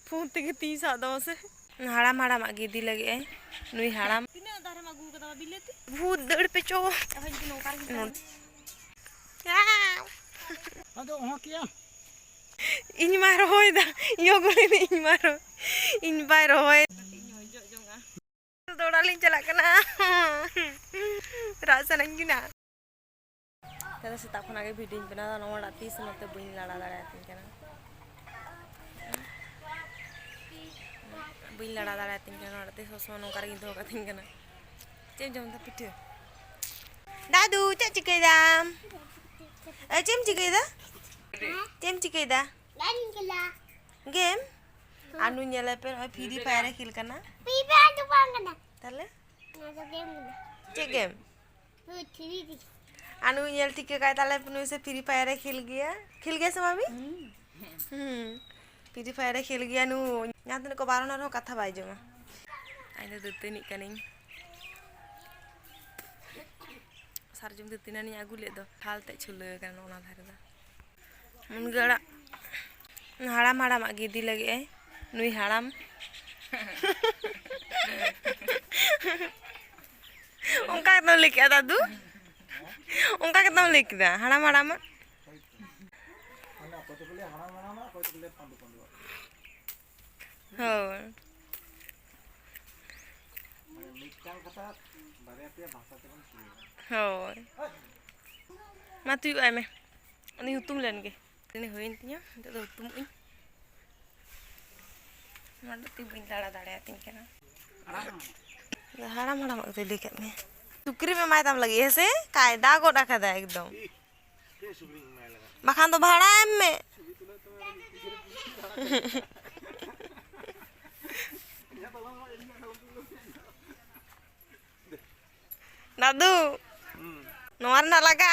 Phone ते ती सादा से हाड़ाम हाड़ाम आगे दी लगे नुई हाड़ाम तिना दारे मा गु कदा बिलेती भूत दड़ पे चो अब जदी नोकार अदो ओह किया इन मा रोय दा यो गोले इन मा रो इन बाय रोय इन होजो जोंगा दोड़ा लिंग चला कना रासा नंगिना कदा सेता खना गे भिडियो बना नोड़ा तीस नते बइन लड़ा दाड़ा तिन कना बइन लड़ा दाड़ा तिन कना नोड़ा तीस सो नोकार गिन दो कथिन कना चेम जम दा पिठे दादू चा चिकेदा ए चेम चिकेदा चेम चिकेदा game anu nyala pe free fire खेल करना free fire तो बांग करना ताले ना तो game check game anu nyal टिके काय ताले पनु से फ्री फायर खेल गया sama भी फ्री फायर खेल गया नु न्यातन को बारन रो कथा बाय जोंगा आइना दतनी कनिन सारजुम दतनी आगु ले दो थालते छुले कन ओना धारे दा मुनगड़ा हाड़ाम हाड़ाम आगे दी लगे नुई हाड़ाम उनका कितना लेके आ दादू उनका कितना लेके दा हाड़ाम हाड़ाम हो हो मा तु आय में अनि Hutum लेनगे ini hoin tinya itu tuh ini mana tuh bing dada dada ya tingkana haram haram itu lihat nih sukri में माय तम लगी है से कायदा को रखा था एकदम मखान तो भाड़ा है में दादू नोर ना लगा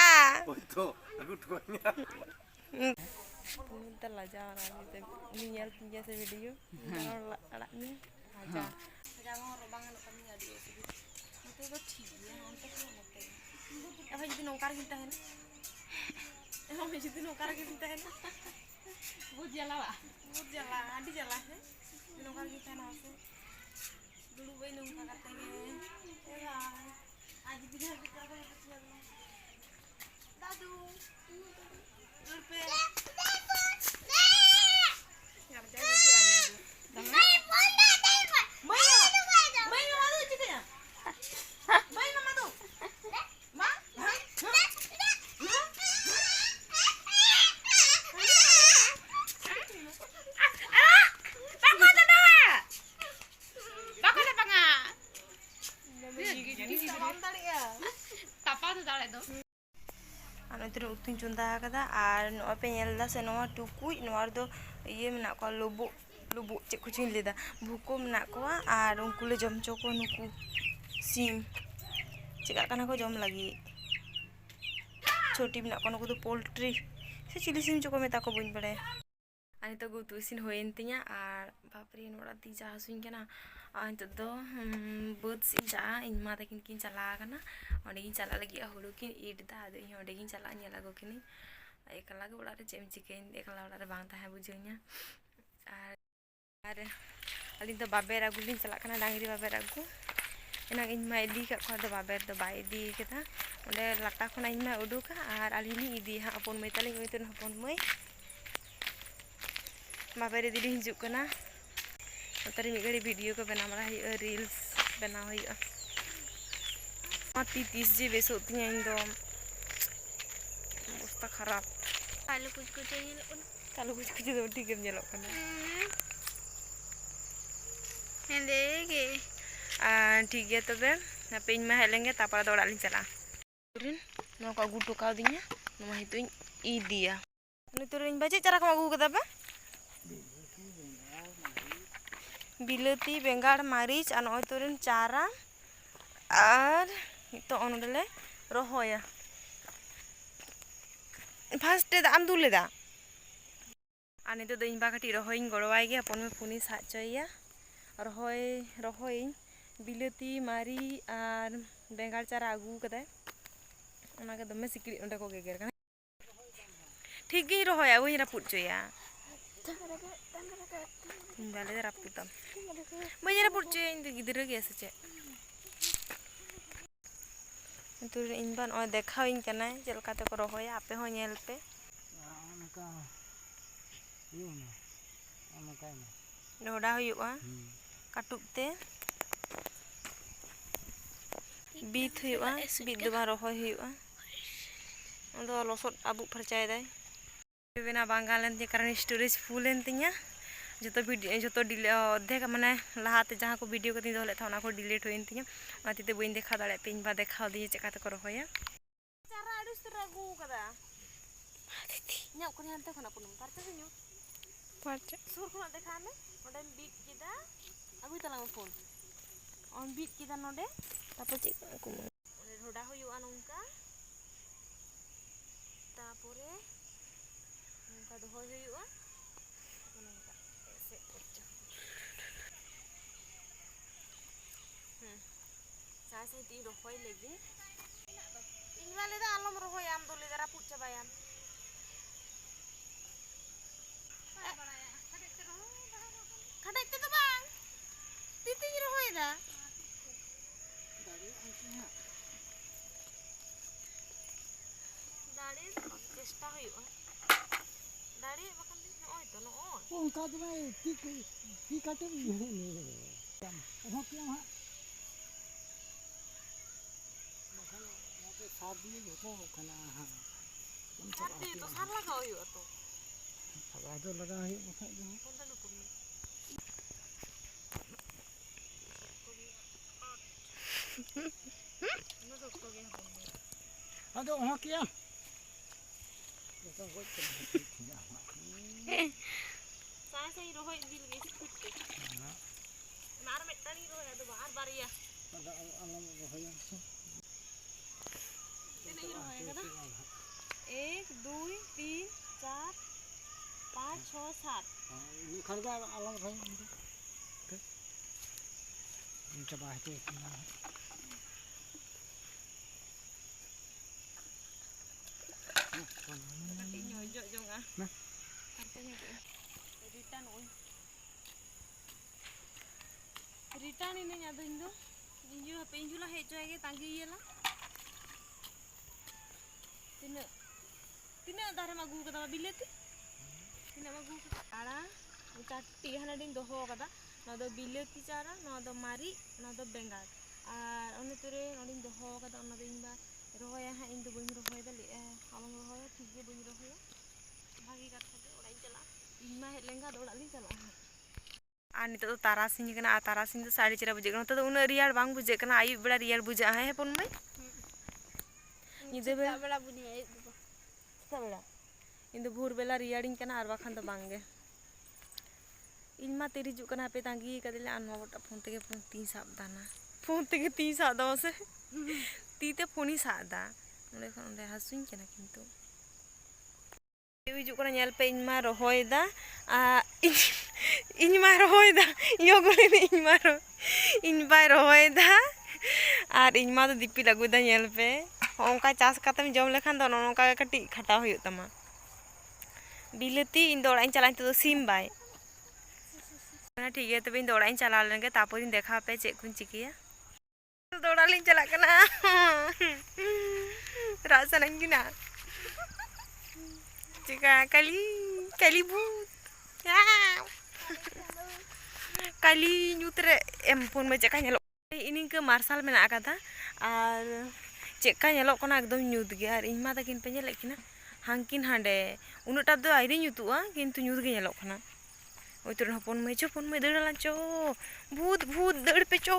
Minta lah jangan nanti niat tinggal se video kalau anak ni aja jangan robangan kami ada di sini nanti itu cia nanti itu nanti apa jadi nongkar kita hen apa jadi nongkar kita hen buat jalan adi jalan hen nongkar kita nasi dulu bayi nongkar katanya ya aja bisa kita apa dadu Urpe. anu itu utuh cunda kada ar no apa nyelda se no tukui no ardo iye menak ko lubuk cek kucing leda buku menak ko ar ungku le jom coko nuku sim cekak kan aku jom lagi छोटी menak ko nuku tu poultry se chili sim coko meta ko buin pade ani to gutu sin hoyen tinya ar bapre nora ti ja hasuin kana anto do bot sin ja in ma takin kin chala kana onde kin chala lagi ahulu kin id da ado in onde kin chala nyala go kini ekala ge ola re chem chicken ekala ola re bang tahe bujunya ar alin to baber agu lin chala kana dangri baber agu enang in ma idi ka ko do baber do bai idi kita onde lata khona in ma uduka ar alini idi ha apon mai taling uitun apon mai बाबेरे दीदी हिजुक कना तरी मिगड़ी video को बना मरा है reels बना हुई माती 30 जी बेस होती हैं इंदो अवस्था खराब kalau कुछ तो ठीक है nyelok kana Hende ठीक है तबे पे इन में हेलेंगे तापर दो डालिन चला तुरिन नो का गुटो का दिnya नो हितुइन ई दिया नु तुरिन बाजे cara ka agu kada ba बिलती बेंगाड़ Maareech और नई तुरन चारा और तो ओनले रोहया फास्ट आम दुलेदा और नित दो बा कटी रोहई गड़वाई गया अपन में पुनी साचया रोहई बिलती मारी और बेंगाड़ चारा आगू कदा दमे सिकड़ी को गेगर ठीक गी रोहया वही रापुट चया ᱤᱧ ᱵᱟᱞᱮ ᱨᱟᱹᱯᱩᱫᱟᱢ ᱵᱟᱹᱧ ᱨᱟᱹᱯᱩᱫ ᱦᱚᱪᱚᱭᱟ ᱤᱧ ᱫᱚ ᱜᱤᱫᱽᱨᱟᱹ ᱜᱮᱭᱟ ᱥᱮ ᱪᱮᱫ ᱱᱤᱛᱚᱜ ᱤᱧ ᱵᱟ ᱱᱚᱜᱼᱚᱭ ᱫᱮᱠᱷᱟᱣᱤᱧ ᱠᱟᱱᱟᱭ ᱪᱮᱫ ᱞᱮᱠᱟ ᱛᱮᱠᱚ ᱨᱚᱦᱚᱭᱟ ᱟᱯᱮ ᱦᱚᱸ ᱧᱮᱞ ᱯᱮ ᱚᱱᱠᱟ ᱤᱭᱟᱹ ᱢᱮ ᱚᱱᱠᱟᱭ ᱢᱮ ᱰᱚᱰᱟ ᱦᱩᱭᱩᱜᱼᱟ ᱠᱟᱹᱴᱩᱵ ᱛᱮ ᱵᱤᱫ ᱦᱩᱭᱩᱜᱼᱟ ᱵᱤᱫ ᱫᱚ ᱵᱟᱝ ᱨᱚᱦᱚᱭ ᱦᱩᱭᱩᱜᱼᱟ ᱟᱫᱚ ᱞᱚᱥᱚᱫ ᱟᱵᱩᱜ ᱯᱷᱟᱨᱪᱟᱭᱮᱫᱟᱭ ᱵᱮᱱᱟᱣ ᱵᱟᱝ ᱜᱟᱱ ᱞᱮᱱ ᱛᱤᱧᱟᱹ ᱠᱟᱨᱚᱱ ᱥᱴᱳᱨᱮᱡ ᱯᱷᱩᱞ ᱮᱱ ᱛᱤᱧᱟᱹ ᱡᱚᱛᱚ ᱚᱨᱫᱷᱮᱠ ᱢᱟᱱᱮ ᱞᱟᱦᱟᱛᱮ ᱡᱟᱦᱟᱸ ᱠᱚ ᱵᱷᱤᱰᱤᱭᱳ ᱠᱟᱛᱮᱧ ᱫᱚᱦᱚ ᱞᱮᱫ ᱛᱟᱦᱮᱸ ᱚᱱᱟ ᱠᱚ ᱰᱤᱞᱤᱴ ᱦᱩᱭᱮᱱ ᱛᱤᱧᱟᱹ ᱚᱱᱟ ᱛᱮ ᱵᱟᱹᱧ ᱫᱮᱠᱷᱟᱣ ᱫᱟᱲᱮᱭᱟᱜ ᱯᱮ ᱤᱧ ᱵᱟ ᱫᱮᱠᱷᱟᱣ ᱫᱤᱧᱟᱹ ᱪᱮᱫ ᱛᱮᱠᱚ ᱨᱚᱦᱚᱭᱟ ᱪᱟᱨᱟ ᱟᱹᱰᱤ ᱩᱥᱛᱟᱹᱨ ᱟᱹᱜᱩ ᱟᱠᱟᱫᱟ ᱤᱧᱟᱹᱜ ᱠᱚᱨᱮ ᱦᱟᱱᱛᱮ ᱠᱷᱚᱱᱟᱜ ᱯᱩᱱᱩᱢ ᱯᱟᱨᱪᱟ ᱥᱮ ᱧᱩᱛ ᱥᱩᱨ ᱠᱷᱚᱱᱟᱜ ᱫᱮᱠᱷᱟᱣ ᱢᱮ ᱚᱸᱰᱮᱢ ᱵᱤᱫ ᱠᱮᱫᱟ ᱟᱹᱜᱩᱭ ᱛᱟᱞᱟᱝ ᱢᱮ ᱯᱷᱳᱱ ᱚᱸᱰᱮᱢ ᱵᱤᱫ ᱠᱮᱫᱟ ᱱᱚᱰᱮ ᱛᱟᱨᱯᱚর ᱪᱮᱫ ᱠᱚ ᱚᱸᱰᱮ ᱰᱷᱚᱰᱟ ᱦᱩᱭᱩᱜᱼᱟ ᱱᱚᱝᱠᱟ ᱛᱟᱨᱯᱚᱨᱮ ᱱᱚᱝᱠᱟ ᱫᱚᱦᱚᱭ ᱦᱩᱭᱩᱜᱼᱟ ᱱᱚᱝᱠᱟ ᱮᱥᱮᱫ ᱠᱚᱨᱪᱟ ᱪᱟᱭ ᱥᱟᱺᱦᱤᱡ ᱤᱧ ᱨᱚᱦᱚᱭ ᱞᱮᱜᱮ ᱤᱧ ᱢᱟ ᱞᱟᱹᱭᱫᱟ ᱟᱞᱚᱢ ᱨᱚᱦᱚᱭᱟ ᱟᱢ ᱫᱚ ᱞᱟᱹᱭᱫᱟ ᱨᱟᱹᱯᱩᱫ ᱪᱟᱵᱟᱭᱟᱢ ᱠᱷᱟᱰᱮᱡ ᱛᱮᱫᱚ ᱵᱟᱝ ᱛᱤ ᱛᱤᱧ ᱨᱚᱦᱚᱭᱮᱫᱟ ᱫᱟᱲᱮ ᱪᱮᱥᱴᱟ ᱦᱩᱭᱩᱜᱼᱟ ᱫᱟᱲᱮᱭᱟᱜ ᱵᱟᱠᱷᱟᱱ ᱱᱚᱜᱼᱚᱭ ᱛᱚ ᱱᱚᱜᱼᱚᱭ ᱚᱱᱠᱟ ᱫᱚ ᱵᱟᱝ ᱛᱤ ᱠᱟᱹᱴᱩᱵ ᱦᱚᱸ ᱠᱮᱭᱟᱢ ᱦᱟᱸᱜ ᱵᱟᱠᱷᱟᱱ ᱚᱱᱟᱛᱮ ᱥᱟᱨ ᱫᱤᱭᱮ ᱡᱚᱛᱚ ᱠᱟᱱᱟ ᱦᱟᱸᱜ ᱥᱟᱨ ᱫᱤᱭᱮ ᱛᱚ ᱥᱟᱨ ᱞᱟᱜᱟᱣ ᱦᱩᱭᱩᱜᱼᱟ ᱛᱚ ᱥᱟᱨ ᱫᱚ ᱞᱟᱜᱟᱣ ᱦᱩᱭᱩᱜ ᱵᱟᱠᱷᱟᱡ ᱫᱚ ᱟᱫᱚ ᱦᱚᱸ ᱠᱮᱭᱟᱢ ᱡᱚᱛᱚ ᱜᱚᱡ ᱥᱟᱭ ᱥᱟᱭ ᱨᱚᱦᱚᱭ ᱤᱫᱤ ᱞᱮᱜᱮ ᱥᱯᱤᱰ ᱛᱮ ᱟᱨ ᱢᱤᱫᱴᱟᱝ ᱤᱧ ᱨᱚᱦᱚᱭᱟ ᱟᱫᱚ ᱟᱨ ᱵᱟᱨᱭᱟ ᱟᱫᱚ ᱟᱞᱚᱢ ᱨᱚᱦᱚᱭᱟ ᱛᱤᱱᱟᱹᱜ ᱤᱧ ᱨᱚᱦᱚᱭ ᱟᱠᱟᱫᱟ 1 2 3 4 5 6 7 ᱤᱱᱟᱹ ᱠᱷᱟᱱ ᱜᱮ ᱟᱞᱚᱢ ᱨᱚᱦᱚᱭᱟ ᱪᱟᱵᱟ ᱦᱚᱪᱚᱭ ᱠᱟᱹᱴᱤᱡ ᱤᱧ ᱚᱡᱚᱜ ᱡᱚᱝᱟ ᱯᱷᱟᱨᱪᱟ ᱧᱚᱜᱚᱜᱼᱟᱹᱧ ᱨᱤᱴᱟᱨᱱᱚᱜᱼᱟᱹᱧ ᱨᱤᱴᱟᱨᱱ ᱤᱱᱟᱹᱧ ᱟᱫᱚ ᱤᱧ ᱦᱟᱯᱮ ᱤᱧ ᱡᱩᱞᱟ ᱦᱮᱡ ᱦᱚᱪᱚᱭ ᱜᱮ ᱛᱟᱺᱜᱤᱭᱮᱭᱟᱞᱟ ᱛᱤᱱᱟᱹᱜ ᱫᱟᱨᱮᱢ ᱟᱹᱜᱩ ᱠᱟᱫᱟ ᱵᱤᱞᱟᱹᱛᱤ ᱛᱤᱱᱟᱹᱜ ᱮᱢ ᱟᱹᱜᱩ ᱠᱟᱫᱟ ᱟᱲᱟ 4ᱴᱤ ᱦᱟᱱᱟᱰᱤᱧ ᱫᱚᱦᱚ ᱠᱟᱫᱟ ᱱᱚᱣᱟ ᱫᱚ ᱵᱤᱞᱟᱹᱛᱤ ᱪᱟᱨᱟ ᱱᱚᱣᱟ ᱫᱚ ᱢᱟᱨᱤᱪ ᱱᱚᱣᱟ ᱫᱚ ᱵᱮᱸᱜᱟᱲ ᱟᱨ ᱚᱱᱟ ᱛᱩᱨᱮ ᱱᱚᱰᱮᱧ ᱫᱚᱦᱚ ᱠᱟᱫᱟ ᱚᱱᱟ ᱫᱚ ᱤᱧ ᱵᱟ ᱨᱚᱦᱚᱭᱟ ᱦᱟᱸᱜ ᱤᱧ ᱫᱚ ᱵᱟᱹᱧ ᱨᱚᱦᱚᱭᱮᱫᱟ ᱞᱟᱹᱭᱮᱜᱼᱟ ᱟᱞᱚᱢ ᱨᱚᱦᱚᱭᱟ ᱴᱷᱤᱠ ᱜᱮ ᱵᱟᱹᱧ ᱨᱚᱦᱚᱭᱟ ᱵᱷᱟᱜᱤ ᱠᱟᱛᱷᱟ ᱜᱮ ᱚᱲᱟᱜ ᱤᱧ ᱪᱟᱞᱟᱜᱼᱟ ᱤᱧ ᱢᱟ ᱦᱮᱡ ᱞᱮᱱᱜᱮ ᱟᱫᱚ ᱚᱲᱟᱜ ᱞᱤᱧ ᱪᱟᱞᱟᱜᱼᱟ ᱦᱟᱸᱜ ᱟᱨ ᱱᱤᱛᱚᱜ ᱫᱚ ᱛᱟᱨᱟᱥᱤᱧ ᱠᱟᱱᱟ ᱟᱨ ᱛᱟᱨᱟᱥᱤᱧ ᱫᱚ ᱟᱹᱰᱤ ᱪᱮᱦᱨᱟ ᱵᱩᱡᱷᱟᱹᱜ ᱠᱟᱱᱟ ᱱᱚᱛᱮ ᱫᱚ ᱩᱱᱟᱹᱜ ᱨᱮᱭᱟᱲ ᱵᱟᱝ ᱵᱩᱡᱷᱟᱹᱜ ᱠᱟᱱᱟ ᱟᱹᱭᱩᱵ ᱵᱮᱲᱟ ᱨᱮᱭᱟᱲ ᱵᱩᱡᱷᱟᱹᱜᱼᱟ ᱦᱮᱸ ᱯᱩᱱ ᱢᱟᱹᱭ ᱧᱤᱫᱟᱹ ᱵᱮᱲᱟ ᱵᱩᱡᱷᱟᱹᱜᱼᱟ ᱟᱹᱭᱩᱵ ᱫᱚ ᱥᱮᱛᱟᱜ ᱵᱮᱲᱟ ᱤᱧ ᱫᱚ ᱵᱷᱳᱨ ᱵᱮᱞᱟ ᱨᱮᱭᱟᱲᱤᱧ ᱠᱟᱱᱟ ᱟᱨ ᱵᱟᱠᱷᱟᱱ ᱫᱚ ᱵᱟᱝᱜᱮ ᱤᱧ ᱢᱟ ᱛᱤᱨ ᱦᱤᱡᱩᱜ ᱠᱟᱱᱟ ᱦᱟᱯᱮ ᱛᱟᱺᱜᱤ ᱠᱟᱫᱤᱧ ᱟᱨ ᱱᱚᱣᱟ ᱜᱚᱴᱟ ᱯᱷᱳᱱ ᱛᱮᱜᱮ ᱛᱤᱧ ᱥᱟᱵ ᱮᱫᱟ ᱱᱟ ᱯᱷᱳᱱ ᱛᱮᱜᱮ ᱛᱤᱧ ᱥᱟᱵ ᱮᱫᱟ ᱢᱟᱥᱮ ᱛᱤ ᱛᱮ ᱯᱷᱳᱱᱤᱧ ᱥᱟᱵ ᱮᱫᱟ ᱚᱸᱰᱮ ᱠᱷᱚᱱ ᱚᱸᱰᱮ ᱦᱟᱹᱥᱩᱧ ᱠᱟᱱᱟ ᱠᱤᱱᱛᱩ ᱦᱤᱡᱩᱜ ᱠᱟᱱᱟ ᱧᱮᱞ ᱯᱮ ᱤᱧ ᱢᱟ ᱨᱚᱦᱚᱭᱮᱫᱟ ᱟᱨ ᱤᱧ ᱢᱟᱭ ᱨᱚᱦᱚᱭᱮᱫᱟ ᱤᱧ ᱵᱟᱭ ᱨᱚᱦᱚᱭᱮᱫᱟ ᱟᱨ ᱤᱧ ᱢᱟ ᱫᱚ ᱫᱤᱯᱤᱞ ᱟᱹᱜᱩᱭᱮᱫᱟ ᱧᱮᱞ ᱯᱮ ᱦᱚᱸᱜᱼᱚᱝᱠᱟ ᱪᱟᱥ ᱠᱟᱛᱮᱢ ᱡᱚᱢ ᱞᱮᱠᱷᱟᱱ ᱫᱚ ᱱᱚᱜᱼᱚ ᱱᱚᱝᱠᱟ ᱜᱮ ᱠᱟᱹᱴᱤᱡ ᱠᱷᱟᱴᱟᱣ ᱦᱩᱭᱩᱜ ᱛᱟᱢᱟ ᱵᱤᱞᱟᱹᱛᱤ ᱤᱧ ᱫᱚ ᱚᱲᱟᱜ ᱤᱧ ᱪᱟᱞᱟᱜᱼᱟ ᱱᱤᱛᱚᱜ ᱫᱚ ᱥᱤᱢ ᱵᱟᱭ ᱴᱷᱤᱠ ᱜᱮᱭᱟ ᱛᱚᱵᱮ ᱤᱧ ᱫᱚ ᱚᱲᱟᱜ ᱤᱧ ᱪᱟᱞᱟᱣ ᱞᱮᱱᱜᱮ ᱛᱟᱨᱯᱚᱨᱤᱧ ᱫᱮᱠᱷᱟᱣ ᱟᱯᱮ ᱪᱮᱫ ᱠᱚᱧ ᱪᱤᱠᱟᱹᱭᱟ ᱫᱚ ᱚᱲᱟᱜ ᱞᱤᱧ ᱪᱟᱞᱟᱜ ᱠᱟᱱᱟ ᱨᱟᱜ ᱥᱟᱱᱟᱧ ᱠᱟᱱᱟ Cika kali but kali nyutre pun ma cheka nyelok ini ke marsal mena akada ar cheka nyelok kona ekdom nyut ge ar iñ ma takin pe nyelek kina hangkin hande unut ta do airi nyutua kintu nyut ge nyelok kona oi tur pon ma deur lan cho भूत भूत दौड़ पे चो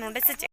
नोडे से